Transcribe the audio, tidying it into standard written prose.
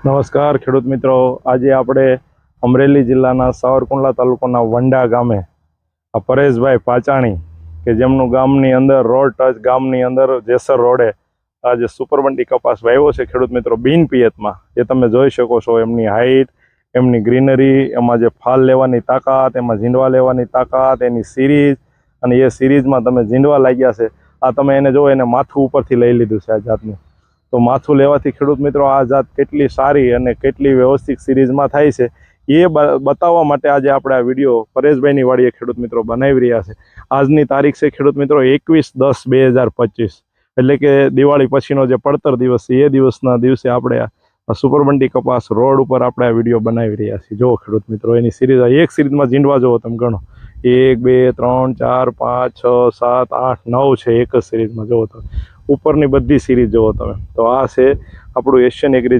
નમસ્કાર ખેડૂત મિત્રો, આજે આપણે અમરેલી જિલ્લાના સાવરકુંડલા તાલુકાના વંડા ગામે આ પરેશભાઈ પાચાણી કે જેમનું ગામની અંદર રોડ ટચ ગામની અંદર જેસર રોડે આજે સુપરબંટી કપાસ વાવ્યો છે ખેડૂત મિત્રો બિન પિયતમાં. જે તમે જોઈ શકો છો એમની હાઈટ, એમની ગ્રીનરી, એમાં જે ફાલ લેવાની તાકાત, એમાં ઝીંડવા લેવાની તાકાત, એની સિરીઝ, અને એ સિરીઝમાં તમે ઝીંડવા લાગ્યા છે. આ તમે એને જો, એને માથું ઉપરથી લઈ લીધું છે આ જાતનું. તો માથું લેવાથી ખેડૂત મિત્રો આ જાત કેટલી સારી અને કેટલી વ્યવસ્થિત સિરીઝમાં થાય છે એ બતાવવા માટે આજે આપણે આ વિડીયો પરેશભાઈની વાડીએ ખેડૂત મિત્રો બનાવી રહ્યા છે. આજની તારીખ છે ખેડૂત મિત્રો 21/10/2025, એટલે કે દિવાળી પછીનો જે પડતર દિવસ છે એ દિવસના દિવસે આપણે આ સુપરબંટી કપાસ રોડ ઉપર આપણે આ વિડીયો બનાવી રહ્યા છીએ. જો ખેડૂત મિત્રો એની સિરીઝ, એક સિરીઝમાં ઝીંડવા જોવો તમે ગણો, 1 2 3 4 5 6 7 8 9 છે એક જ સિરીઝમાં. જોવો તમે ઉપરની બધી સિરીઝ જોવો તમે. તો આ છે આપણું એશિયન એગ્રી